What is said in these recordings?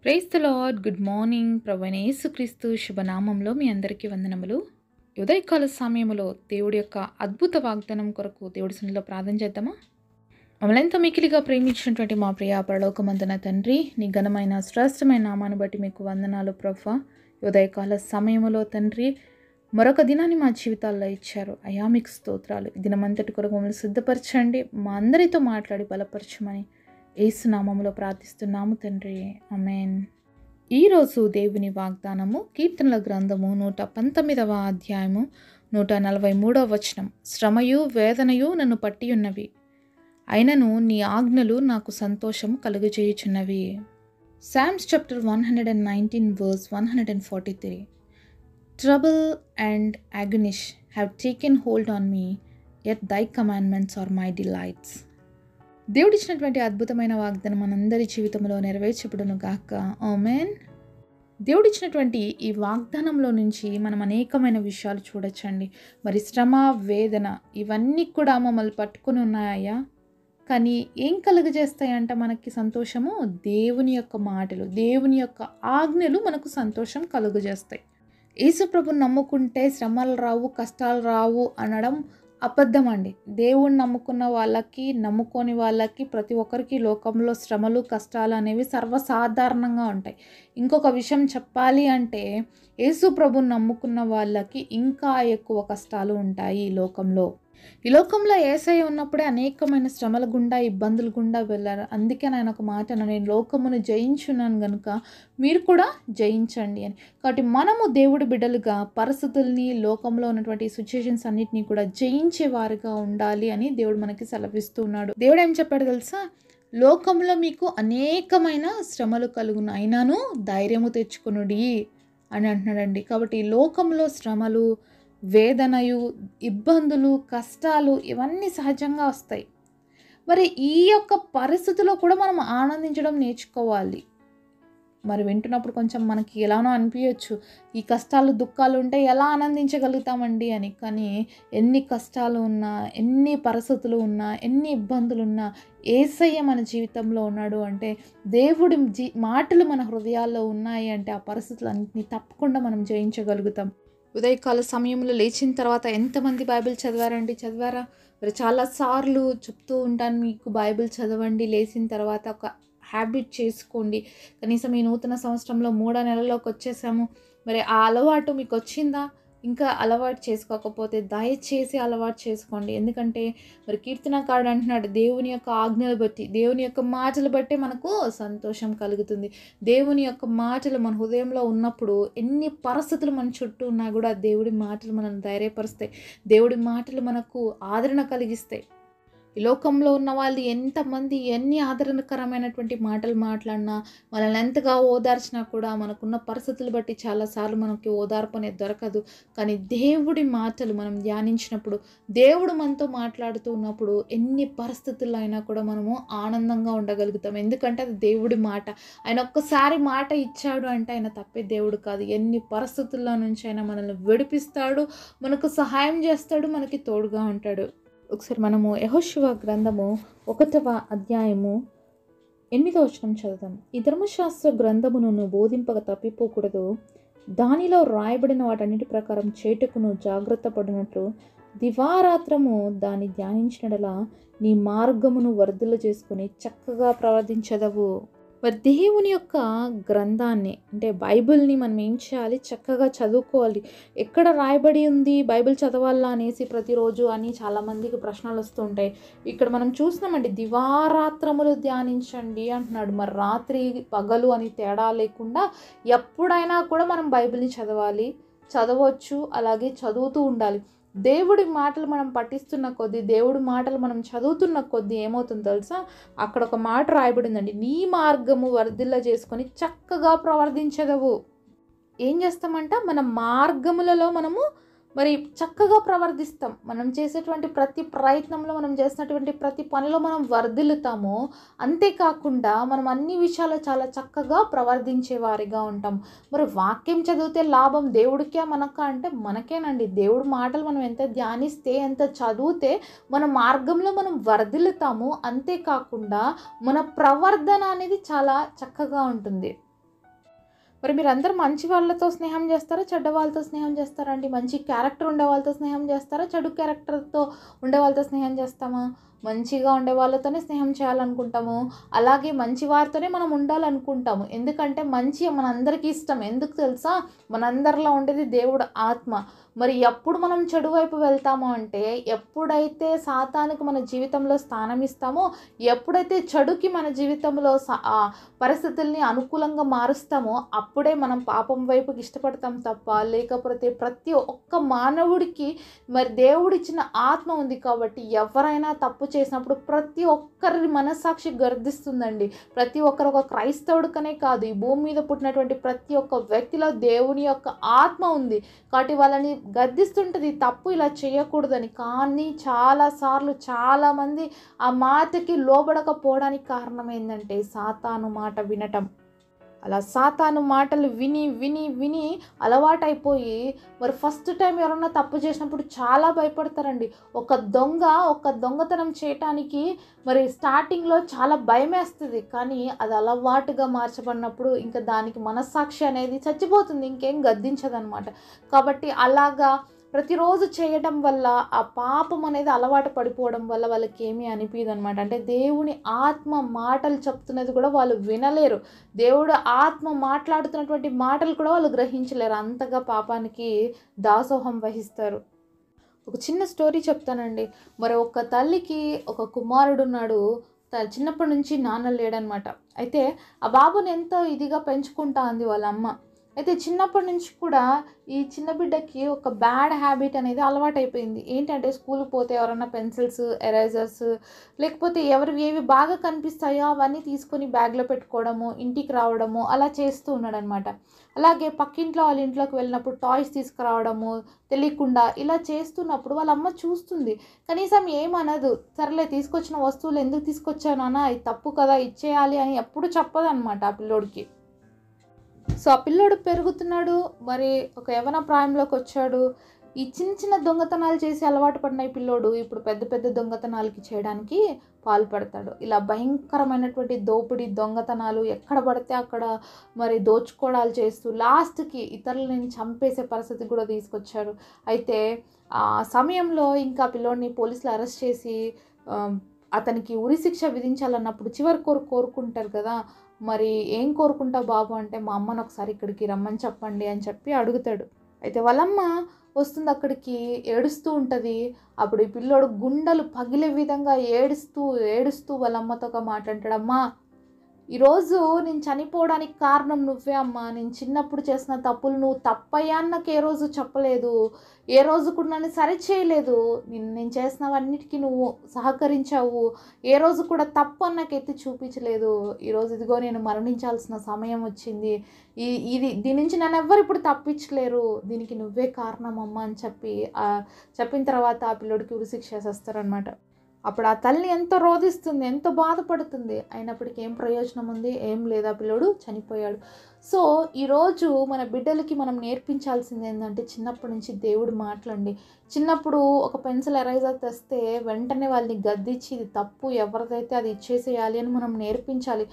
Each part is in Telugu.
Praise the lord. Good morning. ప్రభువైన యేసుక్రీస్తు శుభనామంలో మీ అందరికీ వందనములు. ఉదయకాల సమయంలో దేవుడి యొక్క అద్భుత వాగ్దానం కొరకు దేవుడి సన్నిధిలో ప్రార్థన చేద్దామా? మమ్మల్ని ఎంతో మికిలిగా ప్రేమించినటువంటి మా ప్రియ పరలోకమందున తండ్రి, నీ ఘనమైన శ్రేష్టమైన నామాన్ని బట్టి మీకు వందనాలు ప్రభువా. ఉదయకాల సమయంలో తండ్రి, మరొక దినాన్ని మా జీవితాల్లో ఇచ్చారు అయ్యా, మీకు స్తోత్రాలు. ఈ దినమంతటి కొరకు మమ్మల్ని సిద్ధపరచండి, మా అందరితో మాట్లాడి బలపరచమని యేసు నామములో ప్రార్థిస్తున్నాము తండ్రి, ఆమేన్. ఈరోజు దేవుని వాగ్దానము కీర్తనల గ్రంథము 119వ అధ్యాయము 143వ వచనం. శ్రమయు వేదనయు నన్ను పట్టి ఉన్నవి, అయినను నీ ఆజ్ఞలు నాకు సంతోషం కలుగజేయుచున్నవి. Psalms chapter 119 verse 143. Trouble and anguish have taken hold on me, yet thy commandments are my delights. దేవుడిచ్చినటువంటి అద్భుతమైన వాగ్దానం మనందరి జీవితంలో నెరవేర్చబడును గాక, ఆమేన్. దేవుడిచ్చినటువంటి ఈ వాగ్దానంలో నుంచి మనం అనేకమైన విషయాలు చూడొచ్చండి. మరి శ్రమ, వేదన ఇవన్నీ కూడా మమ్మల్ని పట్టుకుని ఉన్నాయా? కానీ ఏం కలుగజేస్తాయంట మనకి సంతోషము? దేవుని యొక్క మాటలు, దేవుని యొక్క ఆజ్ఞలు మనకు సంతోషం కలుగజేస్తాయి. యేసు ప్రభుని నమ్ముకుంటే శ్రమలు రావు, కష్టాలు రావు అనడం అబద్ధం అండి. దేవుణ్ణి నమ్ముకున్న వాళ్ళకి, నమ్ముకోని వాళ్ళకి, ప్రతి ఒక్కరికి లోకంలో శ్రమలు, కష్టాలు అనేవి సర్వసాధారణంగా ఉంటాయి. ఇంకొక విషయం చెప్పాలి అంటే, యేసు ప్రభుని నమ్ముకున్న వాళ్ళకి ఇంకా ఎక్కువ కష్టాలు ఉంటాయి ఈ లోకంలో. ఈ లోకంలో యేసయ్య ఉన్నప్పుడే అనేకమైన శ్రమల గుండా, ఇబ్బందుల గుండా వెళ్ళారు. అందుకే ఆయన ఒక మాట అన్నాడు, నేను లోకమును జయించున్నాను గనుక మీరు కూడా జయించండి అని. కాబట్టి మనము దేవుడి బిడ్డలుగా పరిస్థితుల్ని, లోకంలో ఉన్నటువంటి సిచ్యుయేషన్స్ అన్నిటినీ కూడా జయించే వారిగా ఉండాలి అని దేవుడు మనకి సెలవిస్తూ ఉన్నాడు. దేవుడు ఏం చెప్పాడు తెలుసా? లోకంలో మీకు అనేకమైన శ్రమలు కలుగును, అయినాను ధైర్యము తెచ్చుకొనుడి అని అంటున్నాడండి. కాబట్టి ఈ లోకంలో శ్రమలు, వేదనయు, ఇబ్బందులు, కష్టాలు ఇవన్నీ సహజంగా వస్తాయి. మరి ఈ యొక్క పరిస్థితిలో కూడా మనం ఆనందించడం నేర్చుకోవాలి. మరి వింటున్నప్పుడు కొంచెం మనకి ఎలానో అనిపించవచ్చు, ఈ కష్టాలు, దుఃఖాలు ఉంటే ఎలా ఆనందించగలుగుతామండి అని. కానీ ఎన్ని కష్టాలు ఉన్నా, ఎన్ని పరిస్థితులు ఉన్నా, ఎన్ని ఇబ్బందులు ఉన్నా యేసయ్య మన జీవితంలో ఉన్నాడు అంటే, దేవుడి మాటలు మన హృదయాల్లో ఉన్నాయి అంటే ఆ పరిస్థితులన్నింటినీ తప్పకుండా మనం జయించగలుగుతాం. ఉదయకాల సమయంలో లేచిన తర్వాత ఎంతమంది బైబిల్ చదివారండి? చదివారా? మరి చాలాసార్లు చెప్తూ ఉంటాను మీకు, బైబిల్ చదవండి, లేచిన తర్వాత ఒక హ్యాబిట్ చేసుకోండి. కనీసం ఈ నూతన సంవత్సరంలో 3 నెలలోకి వచ్చేసాము. మరి ఆ అలవాటు మీకు వచ్చిందా? ఇంకా అలవాటు చేసుకోకపోతే దయచేసి అలవాటు చేసుకోండి. ఎందుకంటే మరి కీర్తనకారుడు అంటున్నాడు, దేవుని యొక్క ఆజ్ఞలు బట్టి, దేవుని యొక్క మాటలు బట్టి మనకు సంతోషం కలుగుతుంది. దేవుని యొక్క మాటలు మన హృదయంలో ఉన్నప్పుడు ఎన్ని పరిస్థితులు మన చుట్టూ ఉన్నా కూడా దేవుడి మాటలు మనల్ని ధైర్యపరుస్తాయి. దేవుడి మాటలు మనకు ఆదరణ కలిగిస్తాయి. ఈ లోకంలో ఉన్న వాళ్ళు ఎంతమంది ఎన్ని ఆదరణకరమైనటువంటి మాటలు మాట్లాడినా, మనల్ని ఎంతగా ఓదార్చినా కూడా మనకున్న పరిస్థితులు బట్టి చాలాసార్లు మనకి ఓదార్పు అనేది దొరకదు. కానీ దేవుడి మాటలు మనం ధ్యానించినప్పుడు, దేవుడు మనతో మాట్లాడుతూ ఉన్నప్పుడు ఎన్ని పరిస్థితుల్లో అయినా కూడా మనము ఆనందంగా ఉండగలుగుతాం. ఎందుకంటే అది దేవుడి మాట. ఆయన ఒక్కసారి మాట ఇచ్చాడు అంటే ఆయన తప్పే దేవుడు కాదు. ఎన్ని పరిస్థితుల్లో నుంచి అయినా మనల్ని విడిపిస్తాడు, మనకు సహాయం చేస్తాడు, మనకి తోడుగా ఉంటాడు. ఒకసారి మనము యెహోషువ గ్రంథము 1వ అధ్యాయము 8వ వచనం చదువుదాం. ఈ ధర్మశాస్త్ర గ్రంథమును నువ్వు బోధింపక తప్పిపోకూడదు, దానిలో రాయబడిన వాటన్నిటి ప్రకారం చేటుకును జాగ్రత్త పడినట్లు దివారాత్రము దాన్ని ధ్యానించినడలా నీ మార్గమును వర్ధిల్ల చేసుకుని చక్కగా ప్రవర్తించదవు. మరి దేవుని యొక్క గ్రంథాన్ని అంటే బైబిల్ని మనం ఏం చేయాలి? చక్కగా చదువుకోవాలి. ఎక్కడ రాయబడి ఉంది బైబిల్ చదవాలా అనేసి ప్రతిరోజు అని చాలామందికి ప్రశ్నలు వస్తూ ఉంటాయి. ఇక్కడ మనం చూసినామండి, దివారాత్రములు ధ్యానించండి అంటున్నాడు. మరి రాత్రి పగలు అని తేడా లేకుండా ఎప్పుడైనా కూడా మనం బైబిల్ని చదవాలి, చదవచ్చు, అలాగే చదువుతూ ఉండాలి. దేవుడి మాటలు మనం పఠిస్తున్న కొద్దీ, దేవుడి మాటలు మనం చదువుతున్న కొద్దీ ఏమవుతుందో తెలుసా? అక్కడ ఒక మాట రాయబడిందండి, నీ మార్గము వర్ధిల్ల చేసుకొని చక్కగా ప్రవర్తించదవు. ఏం చేస్తామంట? మన మార్గములలో మనము మరి చక్కగా ప్రవర్తిస్తాం. మనం చేసేటువంటి ప్రతి ప్రయత్నంలో, మనం చేసినటువంటి ప్రతి పనిలో మనం వర్ధిల్లుతాము. అంతేకాకుండా మనం అన్ని విషయాలు చాలా చక్కగా ప్రవర్తించే వారిగా ఉంటాం. మరి వాక్యం చదివితే లాభం దేవుడికే మనకా అంటే మనకేనండి. దేవుడి మాటలు మనం ఎంత ధ్యానిస్తే, ఎంత చదివితే మన మార్గంలో మనం వర్ధిల్లుతాము. అంతేకాకుండా మన ప్రవర్తన అనేది చాలా చక్కగా ఉంటుంది. మరి మీరందరూ మంచి వాళ్ళతో స్నేహం చేస్తారా? చెడ్డ వాళ్ళతో స్నేహం చేస్తారా అండి? మంచి క్యారెక్టర్ ఉండే వాళ్ళతో స్నేహం చేస్తారా? చెడు క్యారెక్టర్‌తో ఉండే వాళ్ళతో స్నేహం చేస్తామా? మంచిగా ఉండే వాళ్ళతోనే స్నేహం చేయాలనుకుంటాము. అలాగే మంచి వారితోనే మనం ఉండాలనుకుంటాము. ఎందుకంటే మంచి మనందరికీ ఇష్టం. ఎందుకు తెలుసా? మనందరిలో ఉండేది దేవుడు ఆత్మ. మరి ఎప్పుడు మనం చెడు వైపు వెళ్తాము అంటే, ఎప్పుడైతే సాతానుకు మన జీవితంలో స్థానం ఇస్తామో, ఎప్పుడైతే చెడుకి మన జీవితంలో పరిస్థితుల్ని అనుకూలంగా మారుస్తామో, అప్పుడే మనం పాపం వైపుకి ఇష్టపడతాం తప్ప, లేకపోతే ప్రతి ఒక్క మానవుడికి మరి దేవుడిచ్చిన ఆత్మ ఉంది కాబట్టి, ఎవరైనా తప్పు చేసినప్పుడు ప్రతి ఒక్కరి మనస్సాక్షి గర్దిస్తుందండి. ప్రతి ఒక్కరు, ఒక క్రైస్తవుడికనే కాదు, ఈ భూమి మీద పుట్టినటువంటి ప్రతి ఒక్క వ్యక్తిలో దేవుని యొక్క ఆత్మ ఉంది. కాబట్టి వాళ్ళని గద్దిస్తుంటది తప్పు ఇలా చేయకూడదని. కానీ చాలాసార్లు చాలామంది ఆ మాటకి లోబడకపోవడానికి కారణం ఏంటంటే సాతాను మాట వినటం. అలా సాతాను మాటలు విని విని విని అలవాటైపోయి మరి ఫస్ట్ టైం ఎవరన్నా తప్పు చేసినప్పుడు చాలా భయపడతారండి. ఒక దొంగతనం చేయటానికి మరి స్టార్టింగ్‌లో చాలా భయమేస్తది. కానీ అది అలవాటుగా మార్చబడినప్పుడు ఇంకా దానికి మనస్సాక్షి అనేది చచ్చిపోతుంది. ఇంకేం గద్దించదనమాట. కాబట్టి అలాగా ప్రతిరోజు చేయడం వల్ల ఆ పాపం అనేది అలవాటు పడిపోవడం వల్ల వాళ్ళకేమీ అనిపియదనమాట. అంటే దేవుని ఆత్మ మాటలు చెప్తున్నది కూడా వాళ్ళు వినలేరు. దేవుడు ఆత్మ మాట్లాడుతున్నటువంటి మాటలు కూడా వాళ్ళు గ్రహించలేరు. అంతగా పాపానికి దాసోహం వహిస్తారు. ఒక చిన్న స్టోరీ చెప్తానండి. మరి ఒక తల్లికి ఒక కుమారుడున్నాడు. చిన్నప్పటి నుంచి నాన్న లేడనమాట. అయితే ఆ బాబుని ఎంతో ఇదిగా పెంచుకుంటా అంది వాళ్ళ అమ్మ. అయితే చిన్నప్పటి నుంచి కూడా ఈ చిన్న బిడ్డకి ఒక బ్యాడ్ హ్యాబిట్ అనేది అలవాటైపోయింది. ఏంటంటే స్కూల్‌కి పోతే ఎవరన్నా పెన్సిల్స్, ఎరేజర్స్ లేకపోతే ఎవరివి ఏవి బాగా కనిపిస్తాయో అవన్నీ తీసుకొని బ్యాగ్‌లో పెట్టుకోవడము, ఇంటికి రావడము అలా చేస్తూ ఉన్నాడనమాట. అలాగే పక్కింట్లో వాళ్ళ ఇంట్లోకి వెళ్ళినప్పుడు టాయ్స్ తీసుకురావడము తెలియకుండా ఇలా చేస్తున్నప్పుడు వాళ్ళ అమ్మ చూస్తుంది. కనీసం ఏమనదు. సర్లే తీసుకొచ్చిన వస్తువులు ఎందుకు తీసుకొచ్చావు నాన్న? ఇది తప్పు కదా! ఇచ్చేయాలి అని ఎప్పుడు చెప్పదనమాట ఆ పిల్లోడికి. సో ఆ పిల్లోడు పెరుగుతున్నాడు. మరి ఒక యవ్వన ప్రాయంలోకి వచ్చాడు. ఈ చిన్న చిన్న దొంగతనాలు చేసి అలవాటు పడిన ఈ పిల్లోడు ఇప్పుడు పెద్ద పెద్ద దొంగతనాలకి చేయడానికి పాల్పడతాడు. ఇలా భయంకరమైనటువంటి దోపిడీ, దొంగతనాలు ఎక్కడ పడితే అక్కడ మరి దోచుకోవడాలు చేస్తూ లాస్ట్‌కి ఇతరులని చంపేసే పరిస్థితికి కూడా తీసుకొచ్చారు. అయితే ఆ సమయంలో ఇంకా పిల్లోడిని పోలీసులు అరెస్ట్ చేసి అతనికి ఉరిశిక్ష విధించాలన్నప్పుడు చివరి కోరుకుంటారు కదా! మరి ఏం కోరుకుంటావు బాబు అంటే, మా అమ్మని ఒకసారి ఇక్కడికి రమ్మని చెప్పండి అని చెప్పి అడుగుతాడు. అయితే వాళ్ళమ్మ వస్తుంది అక్కడికి, ఏడుస్తూ ఉంటుంది. అప్పుడు ఈ పిల్లోడు గుండెలు పగిలే విధంగా ఏడుస్తూ ఏడుస్తూ వాళ్ళ అమ్మతో ఒక మాట అంటాడు. అమ్మా, ఈరోజు నేను చనిపోవడానికి కారణం నువ్వే అమ్మా. నేను చిన్నప్పుడు చేసిన తప్పులు నువ్వు తప్పయ్యా అని నాకు ఏ రోజు చెప్పలేదు. ఏ రోజు కూడా నన్ను సరిచేయలేదు. నేను చేసినవన్నిటికీ నువ్వు సహకరించావు. ఏ రోజు కూడా తప్పు అని నాకు ఎత్తి చూపించలేదు. ఈరోజు ఇదిగో నేను మరణించాల్సిన సమయం వచ్చింది. దీని నుంచి నన్ను ఎవ్వరు ఇప్పుడు తప్పించలేరు. దీనికి నువ్వే కారణం అమ్మ అని చెప్పిన తర్వాత ఆ పిల్లోడికి ఉరిశిక్ష వేసేస్తారనమాట. అప్పుడు ఆ తల్లి ఎంతో రోధిస్తుంది, ఎంతో బాధపడుతుంది. అయినప్పటికీ ఏం ప్రయోజనం ఉంది? ఏం లేదు. ఆ పిల్లోడు చనిపోయాడు. సో ఈరోజు మన బిడ్డలకి మనం నేర్పించాల్సింది ఏంటంటే చిన్నప్పటి నుంచి దేవుడి మాటలండి. చిన్నప్పుడు ఒక పెన్సిల్ ఎరేజర్ తెస్తే వెంటనే వాళ్ళని గద్దించి ఇది తప్పు, ఎవరిదైతే అది ఇచ్చేసేయాలి అని మనం నేర్పించాలి.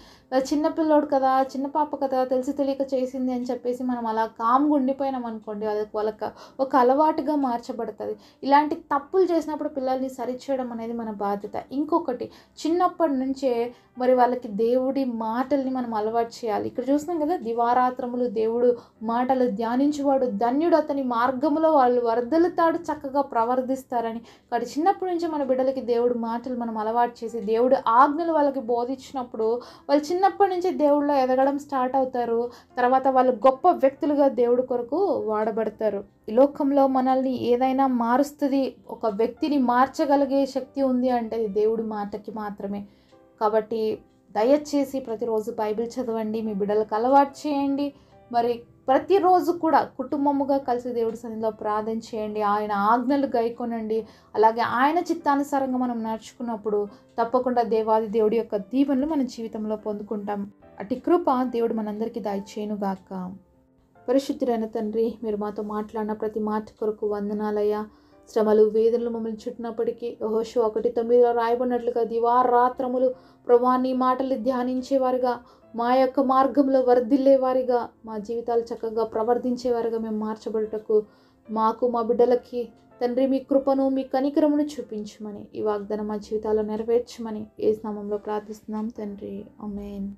చిన్న పిల్లోడు కదా, చిన్న పాప కదా, తెలిసి తెలియక చేసింది అని చెప్పేసి మనం అలా కామ్గా ఉండిపోయినాం అనుకోండి, అది వాళ్ళకి ఒక అలవాటుగా మార్చబడుతుంది. ఇలాంటి తప్పులు చేసినప్పుడు పిల్లల్ని సరిచేయడం అనేది మన బాధ్యత. ఇంకొకటి, చిన్నప్పటి నుంచే మరి వాళ్ళకి దేవుడి మాటల్ని మనం అలవాటు చేయాలి. ఇక్కడ చూస్తున్నాం కదా, దివారాత్రములు దేవుడు మాటలు ధ్యానించువాడు ధన్యుడు, అతని మార్గంలో వాళ్ళు వర్ధిల్లుతాడు, చక్కగా ప్రవర్తిస్తారని. కాబట్టి చిన్నప్పటి నుంచి మన బిడ్డలకి దేవుడి మాటలు మనం అలవాటు చేసి దేవుడి ఆజ్ఞలు వాళ్ళకి బోధించినప్పుడు వాళ్ళు చిన్నప్పటి నుంచి దేవుడిలో ఎదగడం స్టార్ట్ అవుతారు. తర్వాత వాళ్ళు గొప్ప వ్యక్తులుగా దేవుడి కొరకు వాడబడతారు. ఈ లోకంలో మనల్ని ఏదైనా మారుస్తుంది, ఒక వ్యక్తిని మార్చగలిగే శక్తి ఉంది అంటే అది దేవుడి మాటకి మాత్రమే. కాబట్టి దయచేసి ప్రతిరోజు బైబిల్ చదవండి, మీ బిడ్డలకు అలవాటు చేయండి. మరి ప్రతిరోజు కూడా కుటుంబముగా కలిసి దేవుడి సన్నిధిలో ప్రార్థన చేయండి. ఆయన ఆజ్ఞలు గైకొనండి. అలాగే ఆయన చిత్తానుసారంగా మనం నడుచుకున్నప్పుడు తప్పకుండా దేవాది దేవుడి యొక్క దీవెనలు మన జీవితంలో పొందుకుంటాం. అటు కృప దేవుడు మనందరికీ దయచేయునుగాక. పరిశుద్ధుడైన తండ్రి, మీరు మాతో మాట్లాడిన ప్రతి మాట కొరకు వందనాలయ్యా. శ్రమలు వేదనలు మమ్మల్ని చుట్టినప్పటికీ యెహోషువ 1:9 రాయబడినట్లుగా దివారాత్రములు ప్రభా నీ మాటలు ధ్యానించేవారుగా, మా యొక్క మార్గంలో వర్ధిల్లేవారిగా, మా జీవితాలు చక్కగా ప్రవర్తించేవారుగా మేము మార్చబడుటకు మాకు మా బిడ్డలకి తండ్రి మీ కృపను మీ కనికరమును చూపించమని ఈ వాగ్దానం మా జీవితాల్లో నెరవేర్చమని యేసు నామములో ప్రార్థిస్తున్నాం తండ్రి. ఆమేన్.